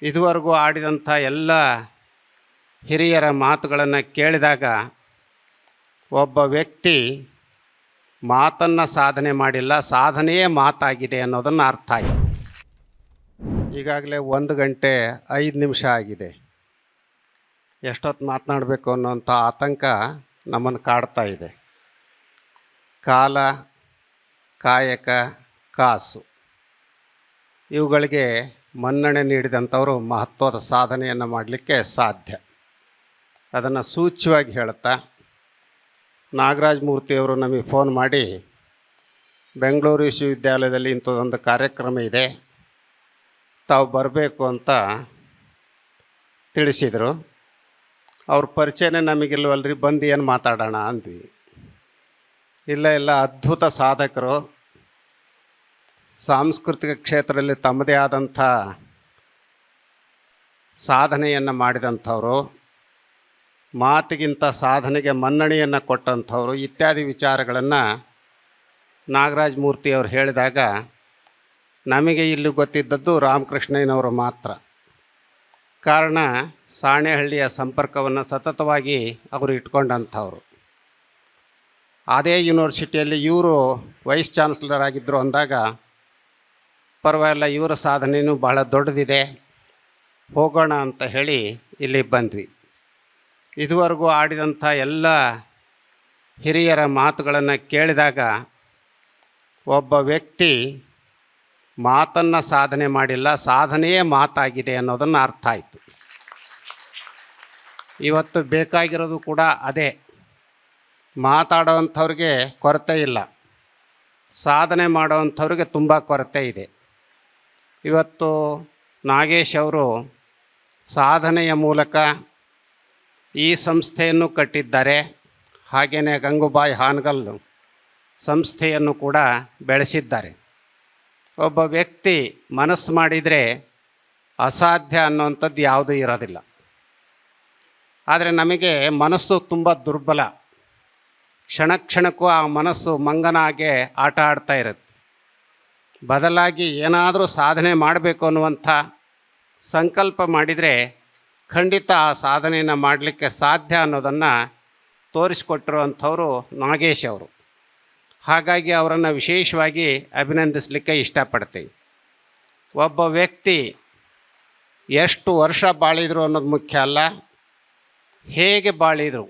ಇದುವರೆಗೂ ಆಡಿದಂಥ ಎಲ್ಲ ಹಿರಿಯರ ಮಾತುಗಳನ್ನು ಕೇಳಿದಾಗ ಒಬ್ಬ ವ್ಯಕ್ತಿ ಮಾತನ್ನು ಸಾಧನೆ ಮಾಡಿಲ್ಲ, ಸಾಧನೆಯೇ ಮಾತಾಗಿದೆ ಅನ್ನೋದನ್ನು ಅರ್ಥ ಆಯಿತು. ಈಗಾಗಲೇ 1 ಗಂಟೆ 5 ನಿಮಿಷ ಆಗಿದೆ. ಎಷ್ಟೊತ್ತು ಮಾತನಾಡಬೇಕು ಅನ್ನೋಂಥ ಆತಂಕ ನಮ್ಮನ್ನು ಕಾಡ್ತಾ ಇದೆ. ಕಾಲ, ಕಾಯಕ, ಕಾಸು ಇವುಗಳಿಗೆ ಮನ್ನಣೆ ನೀಡಿದಂಥವರು ಮಹತ್ವದ ಸಾಧನೆಯನ್ನು ಮಾಡಲಿಕ್ಕೆ ಸಾಧ್ಯ. ಅದನ್ನು ಸೂಚ್ಯವಾಗಿ ಹೇಳುತ್ತಾ ನಾಗರಾಜ ಮೂರ್ತಿಯವರು ನಮಗೆ ಫೋನ್ ಮಾಡಿ ಬೆಂಗಳೂರು ವಿಶ್ವವಿದ್ಯಾಲಯದಲ್ಲಿ ಇಂಥದ್ದೊಂದು ಕಾರ್ಯಕ್ರಮ ಇದೆ, ತಾವು ಬರಬೇಕು ಅಂತ ತಿಳಿಸಿದರು. ಅವ್ರ ಪರಿಚಯನೇ ನಮಗಿಲ್ವಲ್ರಿ, ಬಂದು ಏನು ಮಾತಾಡೋಣ ಅಂದ್ವಿ. ಇಲ್ಲ ಅದ್ಭುತ ಸಾಧಕರು, ಸಾಂಸ್ಕೃತಿಕ ಕ್ಷೇತ್ರದಲ್ಲಿ ತಮ್ಮದೇ ಆದಂಥ ಸಾಧನೆಯನ್ನು ಮಾಡಿದಂಥವರು, ಮಾತಿಗಿಂತ ಸಾಧನೆಗೆ ಮನ್ನಣೆಯನ್ನು ಕೊಟ್ಟಂಥವರು ಇತ್ಯಾದಿ ವಿಚಾರಗಳನ್ನು ನಾಗರಾಜ ಮೂರ್ತಿಯವರು ಹೇಳಿದಾಗ ನಮಗೆ ಇಲ್ಲಿ ಗೊತ್ತಿದ್ದದ್ದು ರಾಮಕೃಷ್ಣಯ್ಯನವರು ಮಾತ್ರ. ಕಾರಣ ಸಾಣೆಹಳ್ಳಿಯ ಸಂಪರ್ಕವನ್ನು ಸತತವಾಗಿ ಅವರು ಇಟ್ಕೊಂಡಂಥವ್ರು. ಅದೇ ಯೂನಿವರ್ಸಿಟಿಯಲ್ಲಿ ಇವರು ವೈಸ್ ಚಾನ್ಸಲರ್ ಆಗಿದ್ದರು ಅಂದಾಗ ಪರವಾಗಿಲ್ಲ, ಇವರ ಸಾಧನೆಯೂ ಬಹಳ ದೊಡ್ಡದಿದೆ, ಹೋಗೋಣ ಅಂತ ಹೇಳಿ ಇಲ್ಲಿ ಬಂದ್ವಿ. ಇದುವರೆಗೂ ಆಡಿದಂಥ ಎಲ್ಲ ಹಿರಿಯರ ಮಾತುಗಳನ್ನು ಕೇಳಿದಾಗ ಒಬ್ಬ ವ್ಯಕ್ತಿ ಮಾತನ್ನು ಸಾಧನೆ ಮಾಡಿಲ್ಲ, ಸಾಧನೆಯೇ ಮಾತಾಗಿದೆ ಅನ್ನೋದನ್ನು ಅರ್ಥ ಆಯಿತು. ಇವತ್ತು ಬೇಕಾಗಿರೋದು ಕೂಡ ಅದೇ. ಮಾತಾಡೋವಂಥವ್ರಿಗೆ ಕೊರತೆ ಇಲ್ಲ, ಸಾಧನೆ ಮಾಡೋವಂಥವ್ರಿಗೆ ತುಂಬ ಕೊರತೆ ಇದೆ. ಇವತ್ತು ನಾಗೇಶ್ ಅವರು ಸಾಧನೆಯ ಮೂಲಕ ಈ ಸಂಸ್ಥೆಯನ್ನು ಕಟ್ಟಿದ್ದಾರೆ. ಹಾಗೆಯೇ ಗಂಗೂಬಾಯಿ ಹಾನಗಲ್ ಸಂಸ್ಥೆಯನ್ನು ಕೂಡ ಬೆಳೆಸಿದ್ದಾರೆ. ಒಬ್ಬ ವ್ಯಕ್ತಿ ಮನಸ್ಸು ಮಾಡಿದರೆ ಅಸಾಧ್ಯ ಅನ್ನೋವಂಥದ್ದು ಯಾವುದೂ ಇರೋದಿಲ್ಲ. ಆದರೆ ನಮಗೆ ಮನಸ್ಸು ತುಂಬ ದುರ್ಬಲ. ಕ್ಷಣ ಕ್ಷಣಕ್ಕೂ ಆ ಮನಸ್ಸು ಮಂಗನಾಗೆ ಆಟ ಆಡ್ತಾ ಇರುತ್ತೆ. ಬದಲಾಗಿ ಏನಾದರೂ ಸಾಧನೆ ಮಾಡಬೇಕು ಅನ್ನುವಂಥ ಸಂಕಲ್ಪ ಮಾಡಿದರೆ ಖಂಡಿತ ಆ ಸಾಧನೆಯನ್ನು ಮಾಡಲಿಕ್ಕೆ ಸಾಧ್ಯ ಅನ್ನೋದನ್ನು ತೋರಿಸಿಕೊಟ್ಟಿರುವಂಥವರು ನಾಗೇಶ್ ಅವರು. ಹಾಗಾಗಿ ಅವರನ್ನು ವಿಶೇಷವಾಗಿ ಅಭಿನಂದಿಸಲಿಕ್ಕೆ ಇಷ್ಟಪಡ್ತೀವಿ. ಒಬ್ಬ ವ್ಯಕ್ತಿ ಎಷ್ಟು ವರ್ಷ ಬಾಳಿದರು ಅನ್ನೋದು ಮುಖ್ಯ ಅಲ್ಲ, ಹೇಗೆ ಬಾಳಿದರು.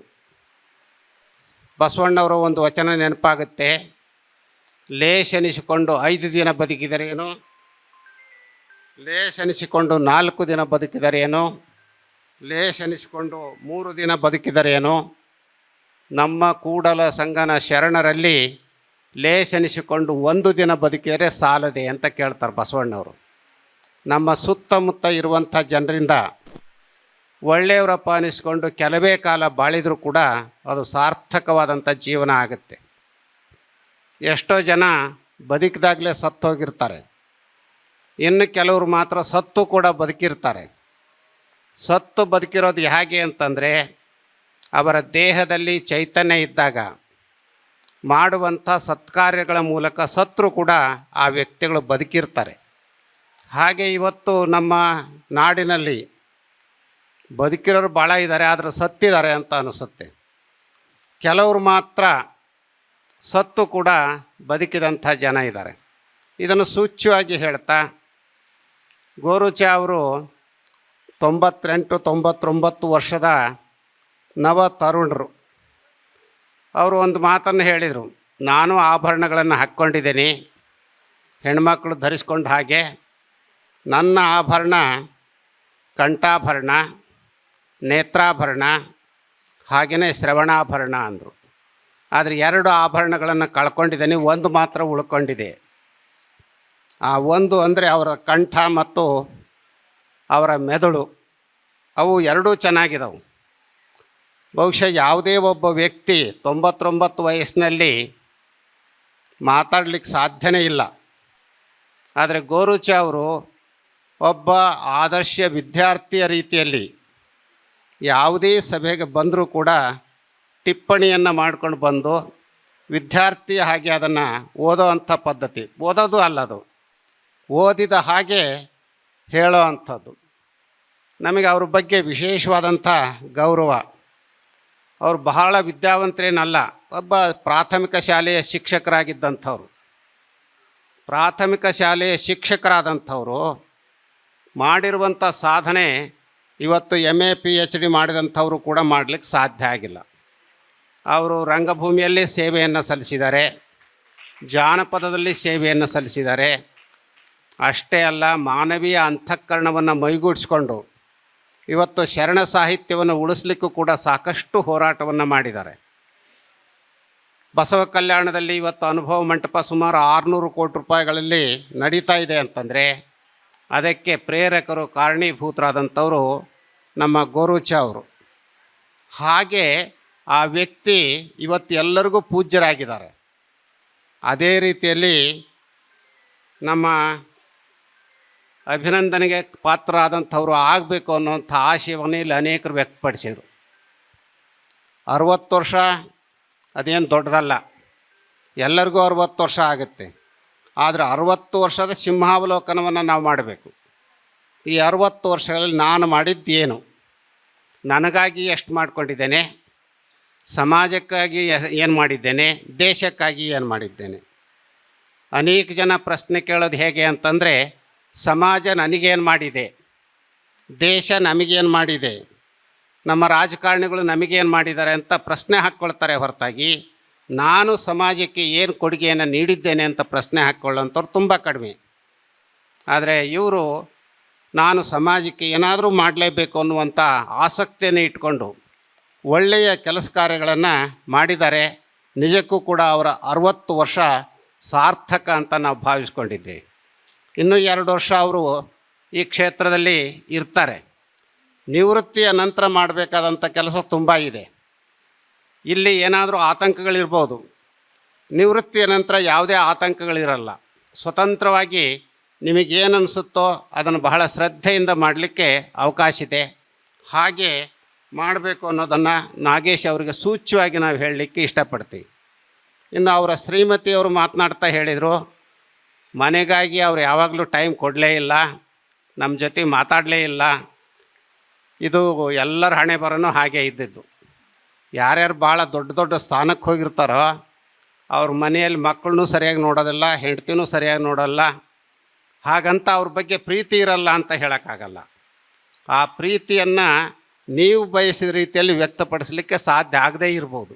ಬಸವಣ್ಣವರು ಒಂದು ವಚನ ನೆನಪಾಗುತ್ತೆ, ಲೇಷನಿಸಿಕೊಂಡು 5 ದಿನ ಬದುಕಿದರೇನೋ, ಲೇಷನಿಸಿಕೊಂಡು 4 ದಿನ ಬದುಕಿದರೇನೋ, ಲೇಷನಿಸಿಕೊಂಡು 3 ದಿನ ಬದುಕಿದರೇನೋ. ನಮ್ಮ ಕೂಡಲ ಸಂಗನ ಶರಣರಲ್ಲಿ ಲೇಷನಿಸಿಕೊಂಡು 1 ದಿನ ಬದುಕಿದರೆ ಸಾಲದೆ ಅಂತ ಕೇಳ್ತಾರೆ ಬಸವಣ್ಣವರು. ನಮ್ಮ ಸುತ್ತಮುತ್ತ ಇರುವಂಥ ಜನರಿಂದ ಒಳ್ಳೆಯವರಪ್ಪ ಅನಿಸ್ಕೊಂಡು ಕೆಲವೇ ಕಾಲ ಬಾಳಿದರೂ ಕೂಡ ಅದು ಸಾರ್ಥಕವಾದಂಥ ಜೀವನ ಆಗುತ್ತೆ. ಎಷ್ಟೋ ಜನ ಬದುಕಿದಾಗಲೇ ಸತ್ತು ಹೋಗಿರ್ತಾರೆ, ಇನ್ನು ಕೆಲವರು ಮಾತ್ರ ಸತ್ತು ಕೂಡ ಬದುಕಿರ್ತಾರೆ. ಸತ್ತು ಬದುಕಿರೋದು ಹೇಗೆ ಅಂತಂದರೆ, ಅವರ ದೇಹದಲ್ಲಿ ಚೈತನ್ಯ ಇದ್ದಾಗ ಮಾಡುವಂಥ ಸತ್ಕಾರ್ಯಗಳ ಮೂಲಕ ಸತ್ರು ಕೂಡ ಆ ವ್ಯಕ್ತಿಗಳು ಬದುಕಿರ್ತಾರೆ. ಹಾಗೆ ಇವತ್ತು ನಮ್ಮ ನಾಡಿನಲ್ಲಿ ಬದುಕಿರೋರು ಭಾಳ ಇದ್ದಾರೆ, ಆದರೆ ಸತ್ತಿದ್ದಾರೆ ಅಂತ ಅನಿಸುತ್ತೆ. ಕೆಲವರು ಮಾತ್ರ ಸತ್ತು ಕೂಡ ಬದುಕಿದಂಥ ಜನ ಇದ್ದಾರೆ. ಇದನ್ನು ಸೂಚ್ಯವಾಗಿ ಹೇಳ್ತಾ ಗೋರುಚ ಅವರು 98-99 ವರ್ಷದ ನವ ತರುಣರು. ಅವರು ಒಂದು ಮಾತನ್ನು ಹೇಳಿದರು, ನಾನು ಆಭರಣಗಳನ್ನು ಹಾಕ್ಕೊಂಡಿದ್ದೀನಿ, ಹೆಣ್ಮಕ್ಳು ಧರಿಸ್ಕೊಂಡು ಹಾಗೆ. ನನ್ನ ಆಭರಣ ಕಂಠಾಭರಣ, ನೇತ್ರಾಭರಣ, ಹಾಗೆಯೇ ಶ್ರವಣಾಭರಣ ಅಂದರು. ಆದರೆ 2 ಆಭರಣಗಳನ್ನು ಕಳ್ಕೊಂಡಿದ್ದೀನಿ, ಒಂದು ಮಾತ್ರ ಉಳ್ಕೊಂಡಿದೆ. ಆ ಒಂದು ಅಂದರೆ ಅವರ ಕಂಠ ಮತ್ತು ಅವರ ಮೆದುಳು, ಅವು 2 ಚೆನ್ನಾಗಿದ್ದವು. ಬಹುಶಃ ಯಾವುದೇ ಒಬ್ಬ ವ್ಯಕ್ತಿ 99 ವಯಸ್ಸಿನಲ್ಲಿ ಮಾತಾಡಲಿಕ್ಕೆ ಸಾಧ್ಯನೇ ಇಲ್ಲ. ಆದರೆ ಗೋರುಚ ಅವರು ಒಬ್ಬ ಆದರ್ಶ ವಿದ್ಯಾರ್ಥಿಯ ರೀತಿಯಲ್ಲಿ ಯಾವುದೇ ಸಭೆಗೆ ಬಂದರೂ ಕೂಡ ಟಿಪ್ಪಣಿಯನ್ನು ಮಾಡ್ಕೊಂಡು ಬಂದು ವಿದ್ಯಾರ್ಥಿ ಹಾಗೆ ಅದನ್ನು ಓದೋ ಅಂಥ ಪದ್ಧತಿ, ಓದೋದು ಅಲ್ಲದು, ಓದಿದ ಹಾಗೆ ಹೇಳೋ ಅಂಥದ್ದು. ನಮಗೆ ಅವ್ರ ಬಗ್ಗೆ ವಿಶೇಷವಾದಂಥ ಗೌರವ. ಅವರು ಬಹಳ ವಿದ್ಯಾವಂತರೇನಲ್ಲ, ಒಬ್ಬ ಪ್ರಾಥಮಿಕ ಶಾಲೆಯ ಶಿಕ್ಷಕರಾಗಿದ್ದಂಥವ್ರು. ಪ್ರಾಥಮಿಕ ಶಾಲೆಯ ಶಿಕ್ಷಕರಾದಂಥವರು ಮಾಡಿರುವಂಥ ಸಾಧನೆ ಇವತ್ತು MA PhD ಮಾಡಿದಂಥವರು ಕೂಡ ಮಾಡಲಿಕ್ಕೆ ಸಾಧ್ಯ ಆಗಿಲ್ಲ. ಅವರು ರಂಗಭೂಮಿಯಲ್ಲಿ ಸೇವೆಯನ್ನು ಸಲ್ಲಿಸಿದ್ದಾರೆ, ಜಾನಪದದಲ್ಲಿ ಸೇವೆಯನ್ನು ಸಲ್ಲಿಸಿದ್ದಾರೆ. ಅಷ್ಟೇ ಅಲ್ಲ, ಮಾನವೀಯ ಅಂತಃಕರಣವನ್ನು ಮೈಗೂಡಿಸ್ಕೊಂಡು ಇವತ್ತು ಶರಣ ಸಾಹಿತ್ಯವನ್ನು ಉಳಿಸ್ಲಿಕ್ಕೂ ಕೂಡ ಸಾಕಷ್ಟು ಹೋರಾಟವನ್ನು ಮಾಡಿದ್ದಾರೆ. ಬಸವ ಕಲ್ಯಾಣದಲ್ಲಿ ಇವತ್ತು ಅನುಭವ ಮಂಟಪ ಸುಮಾರು 600 ಕೋಟಿ ರೂಪಾಯಿಗಳಲ್ಲಿ ನಡೀತಾ ಇದೆ ಅಂತಂದರೆ ಅದಕ್ಕೆ ಪ್ರೇರಕರು, ಕಾರಣೀಭೂತರಾದಂಥವರು ನಮ್ಮ ಗೋರುಚ ಅವರು. ಹಾಗೆ ಆ ವ್ಯಕ್ತಿ ಇವತ್ತು ಎಲ್ಲರಿಗೂ ಪೂಜ್ಯರಾಗಿದ್ದಾರೆ. ಅದೇ ರೀತಿಯಲ್ಲಿ ನಮ್ಮ ಅಭಿನಂದನೆಗೆ ಪಾತ್ರರಾದಂಥವ್ರು ಆಗಬೇಕು ಅನ್ನೋಂಥ ಆಶಯವನ್ನು ಇಲ್ಲಿ ಅನೇಕರು ವ್ಯಕ್ತಪಡಿಸಿದರು. 60 ವರ್ಷ ಅದೇನು ದೊಡ್ಡದಲ್ಲ, ಎಲ್ಲರಿಗೂ 60 ವರ್ಷ ಆಗುತ್ತೆ. ಆದರೆ 60 ವರ್ಷದ ಸಿಂಹಾವಲೋಕನವನ್ನು ನಾವು ಮಾಡಬೇಕು. ಈ 60 ವರ್ಷಗಳಲ್ಲಿ ನಾನು ಮಾಡಿದ್ದೇನು, ನನಗಾಗಿ ಎಷ್ಟು ಮಾಡ್ಕೊಂಡಿದ್ದೇನೆ, ಸಮಾಜಕ್ಕಾಗಿ ಏನು ಮಾಡಿದ್ದೇನೆ, ದೇಶಕ್ಕಾಗಿ ಏನು ಮಾಡಿದ್ದೇನೆ. ಅನೇಕ ಜನ ಪ್ರಶ್ನೆ ಕೇಳೋದು ಹೇಗೆ ಅಂತಂದರೆ, ಸಮಾಜ ನನಗೇನು ಮಾಡಿದೆ, ದೇಶ ನಮಗೇನು ಮಾಡಿದೆ, ನಮ್ಮ ರಾಜಕಾರಣಿಗಳು ನಮಗೇನು ಮಾಡಿದ್ದಾರೆ ಅಂತ ಪ್ರಶ್ನೆ ಹಾಕ್ಕೊಳ್ತಾರೆ ಹೊರತಾಗಿ ನಾನು ಸಮಾಜಕ್ಕೆ ಏನು ಕೊಡುಗೆಯನ್ನು ನೀಡಿದ್ದೇನೆ ಅಂತ ಪ್ರಶ್ನೆ ಹಾಕ್ಕೊಳ್ಳೋಂಥವ್ರು ತುಂಬ ಕಡಿಮೆ. ಆದರೆ ಇವರು ನಾನು ಸಮಾಜಕ್ಕೆ ಏನಾದರೂ ಮಾಡಲೇಬೇಕು ಅನ್ನುವಂಥ ಆಸಕ್ತಿಯನ್ನು ಇಟ್ಕೊಂಡು ಒಳ್ಳೆಯ ಕೆಲಸ ಕಾರ್ಯಗಳನ್ನು ಮಾಡಿದ್ದಾರೆ. ನಿಜಕ್ಕೂ ಕೂಡ ಅವರ 60 ವರ್ಷ ಸಾರ್ಥಕ ಅಂತ ನಾವು ಭಾವಿಸ್ಕೊಂಡಿದ್ದೇವೆ. ಇನ್ನೂ 2 ವರ್ಷ ಅವರು ಈ ಕ್ಷೇತ್ರದಲ್ಲಿ ಇರ್ತಾರೆ. ನಿವೃತ್ತಿಯ ನಂತರ ಮಾಡಬೇಕಾದಂಥ ಕೆಲಸ ತುಂಬ ಇದೆ. ಇಲ್ಲಿ ಏನಾದರೂ ಆತಂಕಗಳಿರ್ಬೋದು, ನಿವೃತ್ತಿಯ ನಂತರ ಯಾವುದೇ ಆತಂಕಗಳಿರಲ್ಲ. ಸ್ವತಂತ್ರವಾಗಿ ನಿಮಗೇನು ಅನಿಸುತ್ತೋ ಅದನ್ನು ಬಹಳ ಶ್ರದ್ಧೆಯಿಂದ ಮಾಡಲಿಕ್ಕೆ ಅವಕಾಶ ಇದೆ. ಹಾಗೆ ಮಾಡಬೇಕು ಅನ್ನೋದನ್ನು ನಾಗೇಶ್ ಅವರಿಗೆ ಸೂಚ್ಯವಾಗಿ ನಾವು ಹೇಳಲಿಕ್ಕೆ ಇಷ್ಟಪಡ್ತೀವಿ. ಇನ್ನು ಅವರ ಶ್ರೀಮತಿಯವರು ಮಾತನಾಡ್ತಾ ಹೇಳಿದರು, ಮನೆಗಾಗಿ ಅವರು ಯಾವಾಗಲೂ ಟೈಮ್ ಕೊಡಲೇ ಇಲ್ಲ, ನಮ್ಮ ಜೊತೆ ಮಾತಾಡಲೇ ಇಲ್ಲ. ಇದು ಎಲ್ಲರ ಹಣೆ ಬರೋನು ಹಾಗೆ ಇದ್ದಿದ್ದು. ಯಾರ್ಯಾರು ಭಾಳ ದೊಡ್ಡ ದೊಡ್ಡ ಸ್ಥಾನಕ್ಕೆ ಹೋಗಿರ್ತಾರೋ ಅವ್ರ ಮನೆಯಲ್ಲಿ ಮಕ್ಕಳನ್ನೂ ಸರಿಯಾಗಿ ನೋಡೋದಿಲ್ಲ, ಹೆಂಡ್ತಿನೂ ಸರಿಯಾಗಿ ನೋಡೋಲ್ಲ. ಹಾಗಂತ ಅವ್ರ ಬಗ್ಗೆ ಪ್ರೀತಿ ಇರಲ್ಲ ಅಂತ ಹೇಳೋಕ್ಕಾಗಲ್ಲ. ಆ ಪ್ರೀತಿಯನ್ನು ನೀವು ಬಯಸಿದ ರೀತಿಯಲ್ಲಿ ವ್ಯಕ್ತಪಡಿಸಲಿಕ್ಕೆ ಸಾಧ್ಯ ಆಗದೇ ಇರ್ಬೋದು.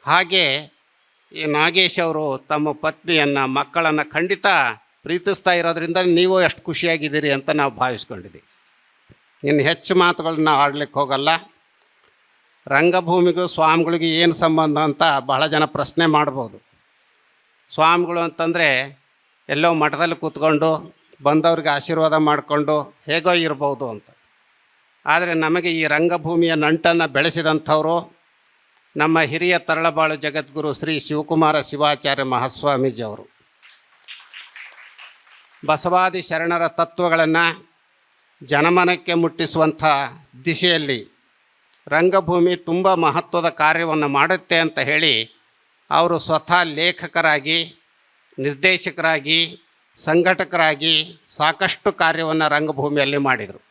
ಹಾಗೆ ಈ ನಾಗೇಶ್ ಅವರು ತಮ್ಮ ಪತ್ನಿಯನ್ನು, ಮಕ್ಕಳನ್ನು ಖಂಡಿತ ಪ್ರೀತಿಸ್ತಾ ಇರೋದ್ರಿಂದ ನೀವು ಎಷ್ಟು ಖುಷಿಯಾಗಿದ್ದೀರಿ ಅಂತ ನಾವು ಭಾವಿಸ್ಕೊಂಡಿದ್ದೀವಿ. ಇನ್ನು ಹೆಚ್ಚು ಮಾತುಗಳನ್ನ ಆಡಲಿಕ್ಕೆ ಹೋಗಲ್ಲ. ರಂಗಭೂಮಿಗೂ ಸ್ವಾಮಿಗಳಿಗೂ ಏನು ಸಂಬಂಧ ಅಂತ ಬಹಳ ಜನ ಪ್ರಶ್ನೆ ಮಾಡ್ಬೋದು. ಸ್ವಾಮಿಗಳು ಅಂತಂದರೆ ಎಲ್ಲೋ ಮಠದಲ್ಲಿ ಕೂತ್ಕೊಂಡು ಬಂದವ್ರಿಗೆ ಆಶೀರ್ವಾದ ಮಾಡಿಕೊಂಡು ಹೇಗೋ ಇರ್ಬೋದು ಅಂತ. ಆದರೆ ನಮಗೆ ಈ ರಂಗಭೂಮಿಯ ನಂಟನ್ನು ಬೆಳೆಸಿದಂಥವರು ನಮ್ಮ ಹಿರಿಯ ತರಳಬಾಳು ಜಗದ್ಗುರು ಶ್ರೀ ಶಿವಕುಮಾರ ಶಿವಾಚಾರ್ಯ ಮಹಾಸ್ವಾಮೀಜಿಯವರು. ಬಸವಾದಿ ಶರಣರ ತತ್ವಗಳನ್ನು ಜನಮನಕ್ಕೆ ಮುಟ್ಟಿಸುವಂಥ ದಿಶೆಯಲ್ಲಿ ರಂಗಭೂಮಿ ತುಂಬ ಮಹತ್ವದ ಕಾರ್ಯವನ್ನು ಮಾಡುತ್ತೆ ಅಂತ ಹೇಳಿ ಅವರು ಸ್ವತಃ ಲೇಖಕರಾಗಿ, ನಿರ್ದೇಶಕರಾಗಿ, ಸಂಘಟಕರಾಗಿ ಸಾಕಷ್ಟು ಕಾರ್ಯವನ್ನು ರಂಗಭೂಮಿಯಲ್ಲಿ ಮಾಡಿದರು.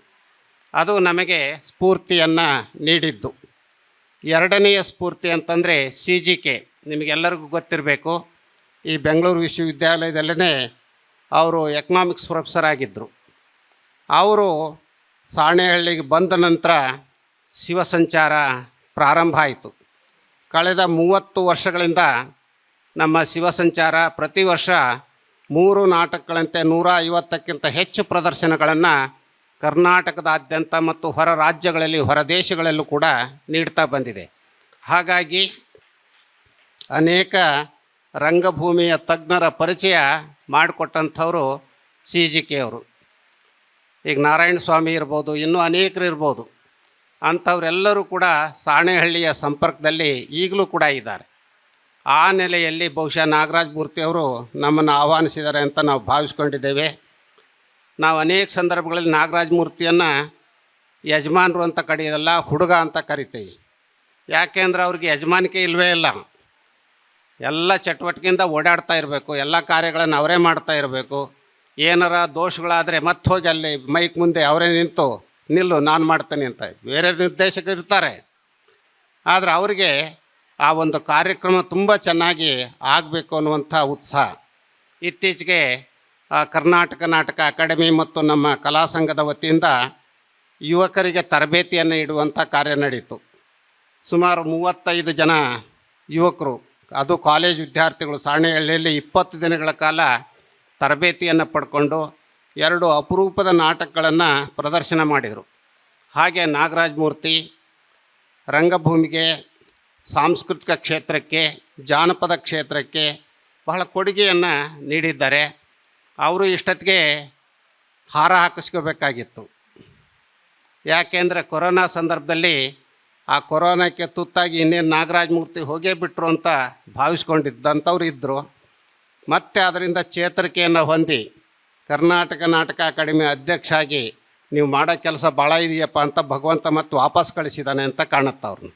ಅದು ನಮಗೆ ಸ್ಫೂರ್ತಿಯನ್ನು ನೀಡಿದ್ದು. ಎರಡನೆಯ ಸ್ಫೂರ್ತಿ ಅಂತಂದರೆ CGK. ನಿಮಗೆಲ್ಲರಿಗೂ ಗೊತ್ತಿರಬೇಕು, ಈ ಬೆಂಗಳೂರು ವಿಶ್ವವಿದ್ಯಾಲಯದಲ್ಲೇ ಅವರು ಎಕನಾಮಿಕ್ಸ್ ಪ್ರೊಫೆಸರ್ ಆಗಿದ್ದರು. ಅವರು ಸಾಣೇಹಳ್ಳಿಗೆ ಬಂದ ನಂತರ ಶಿವಸಂಚಾರ ಪ್ರಾರಂಭ ಆಯಿತು. ಕಳೆದ 30 ವರ್ಷಗಳಿಂದ ನಮ್ಮ ಶಿವಸಂಚಾರ ಪ್ರತಿ ವರ್ಷ 3 ನಾಟಕಗಳಂತೆ 150ಕ್ಕಿಂತ ಹೆಚ್ಚು ಪ್ರದರ್ಶನಗಳನ್ನು ಕರ್ನಾಟಕದಾದ್ಯಂತ ಮತ್ತು ಹೊರ ರಾಜ್ಯಗಳಲ್ಲಿ, ಹೊರ ದೇಶಗಳಲ್ಲೂ ಕೂಡ ನೀಡ್ತಾ ಬಂದಿದೆ. ಹಾಗಾಗಿ ಅನೇಕ ರಂಗಭೂಮಿಯ ತಜ್ಞರ ಪರಿಚಯ ಮಾಡಿಕೊಟ್ಟಂಥವರು CGK ಅವರು. ಈಗ ನಾರಾಯಣ ಸ್ವಾಮಿ ಇರ್ಬೋದು, ಇನ್ನೂ ಅನೇಕರು ಇರ್ಬೋದು. ಅಂಥವರೆಲ್ಲರೂ ಕೂಡ ಸಾಣೇಹಳ್ಳಿಯ ಸಂಪರ್ಕದಲ್ಲಿ ಈಗಲೂ ಕೂಡ ಇದ್ದಾರೆ. ಆ ನೆಲೆಯಲ್ಲಿ ಬಹುಶಃ ನಾಗರಾಜ ಮೂರ್ತಿಯವರು ನಮ್ಮನ್ನು ಆಹ್ವಾನಿಸಿದ್ದಾರೆ ಅಂತ ನಾವು ಭಾವಿಸ್ಕೊಂಡಿದ್ದೇವೆ. ನಾವು ಅನೇಕ ಸಂದರ್ಭಗಳಲ್ಲಿ ನಾಗರಾಜ ಮೂರ್ತಿಯನ್ನು ಯಜಮಾನರು ಅಂತ ಕರೆಯೋದಲ್ಲ, ಹುಡುಗ ಅಂತ ಕರಿತೀವಿ. ಯಾಕೆಂದ್ರೆ ಅವ್ರಿಗೆ ಯಜಮಾನಿಕೆ ಇಲ್ಲವೇ ಇಲ್ಲ. ಎಲ್ಲ ಚಟುವಟಿಕೆಯಿಂದ ಓಡಾಡ್ತಾ ಇರಬೇಕು, ಎಲ್ಲ ಕಾರ್ಯಗಳನ್ನು ಅವರೇ ಮಾಡ್ತಾ ಇರಬೇಕು. ಏನಾರ ದೋಷಗಳಾದರೆ ಮತ್ತೆ ಹೋಗಿ ಅಲ್ಲಿ ಮೈಕ್ ಮುಂದೆ ಅವರೇ ನಿಂತು ನಿಲ್ಲು ನಾನು ಮಾಡ್ತೇನೆ ಅಂತ. ಬೇರೆ ನಿರ್ದೇಶಕರು ಇರ್ತಾರೆ, ಆದರೆ ಅವರಿಗೆ ಆ ಒಂದು ಕಾರ್ಯಕ್ರಮ ತುಂಬ ಚೆನ್ನಾಗಿ ಆಗಬೇಕು ಅನ್ನುವಂಥ ಉತ್ಸಾಹ. ಇತ್ತೀಚೆಗೆ ಕರ್ನಾಟಕ ನಾಟಕ ಅಕಾಡೆಮಿ ಮತ್ತು ನಮ್ಮ ಕಲಾ ಸಂಘದ ವತಿಯಿಂದ ಯುವಕರಿಗೆ ತರಬೇತಿಯನ್ನು ಇಡುವಂಥ ಕಾರ್ಯ ನಡೀತು. ಸುಮಾರು 35 ಜನ ಯುವಕರು, ಅದು ಕಾಲೇಜ್ ವಿದ್ಯಾರ್ಥಿಗಳು, ಸಾಣೆಹಳ್ಳಿಯಲ್ಲಿ 20 ದಿನಗಳ ಕಾಲ ತರಬೇತಿಯನ್ನು ಪಡ್ಕೊಂಡು 2 ಅಪರೂಪದ ನಾಟಕಗಳನ್ನು ಪ್ರದರ್ಶನ ಮಾಡಿದರು. ಹಾಗೆ ನಾಗರಾಜ ಮೂರ್ತಿ ರಂಗಭೂಮಿಗೆ, ಸಾಂಸ್ಕೃತಿಕ ಕ್ಷೇತ್ರಕ್ಕೆ, ಜಾನಪದ ಕ್ಷೇತ್ರಕ್ಕೆ ಬಹಳ ಕೊಡುಗೆಯನ್ನು ನೀಡಿದ್ದಾರೆ. ಅವರು ಇಷ್ಟೊತ್ತಿಗೆ ಹಾರ ಹಾಕಿಸ್ಕೋಬೇಕಾಗಿತ್ತು. ಯಾಕೆಂದರೆ ಕೊರೋನಾ ಸಂದರ್ಭದಲ್ಲಿ ಆ ಕೊರೋನಾಕ್ಕೆ ತುತ್ತಾಗಿ ಇನ್ನೇನು ನಾಗರಾಜ ಮೂರ್ತಿ ಹೋಗೇ ಬಿಟ್ಟರು ಅಂತ ಭಾವಿಸ್ಕೊಂಡಿದ್ದಂಥವ್ರು ಇದ್ದರು. ಮತ್ತು ಅದರಿಂದ ಚೇತರಿಕೆಯನ್ನು ಹೊಂದಿ ಕರ್ನಾಟಕ ನಾಟಕ ಅಕಾಡೆಮಿ ಅಧ್ಯಕ್ಷ ಆಗಿ ನೀವು ಮಾಡೋ ಕೆಲಸ ಭಾಳ ಇದೆಯಪ್ಪ ಅಂತ ಭಗವಂತ ಮತ್ತು ವಾಪಸ್ ಕಳಿಸಿದ್ದಾನೆ ಅಂತ ಕಾಣುತ್ತೆ ಅವ್ರನ್ನ.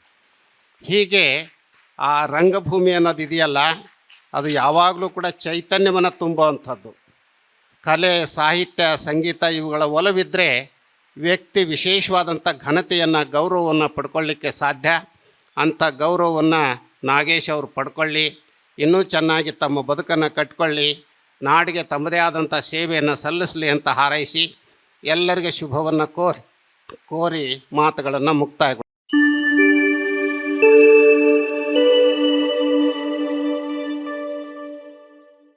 ಹೀಗೆ ಆ ರಂಗಭೂಮಿ ಅನ್ನೋದು ಇದೆಯಲ್ಲ, ಅದು ಯಾವಾಗಲೂ ಕೂಡ ಚೈತನ್ಯವನ್ನು ತುಂಬುವಂಥದ್ದು. ಕಲೆ, ಸಾಹಿತ್ಯ, ಸಂಗೀತ ಇವುಗಳ ಒಲವಿದ್ದರೆ ವ್ಯಕ್ತಿ ವಿಶೇಷವಾದಂಥ ಘನತೆಯನ್ನು, ಗೌರವವನ್ನು ಪಡ್ಕೊಳ್ಳಿಕ್ಕೆ ಸಾಧ್ಯ. ಅಂಥ ಗೌರವವನ್ನು ನಾಗೇಶ್ ಅವರು ಪಡ್ಕೊಳ್ಳಿ, ಇನ್ನೂ ಚೆನ್ನಾಗಿ ತಮ್ಮ ಬದುಕನ್ನು ಕಟ್ಕೊಳ್ಳಿ, ನಾಡಿಗೆ ತಮ್ಮದೇ ಆದಂಥ ಸೇವೆಯನ್ನು ಸಲ್ಲಿಸಲಿ ಅಂತ ಹಾರೈಸಿ ಎಲ್ಲರಿಗೆ ಶುಭವನ್ನು ಕೋರಿ ಮಾತುಗಳನ್ನು ಮುಕ್ತಾಯಗೊಳಿಸಿ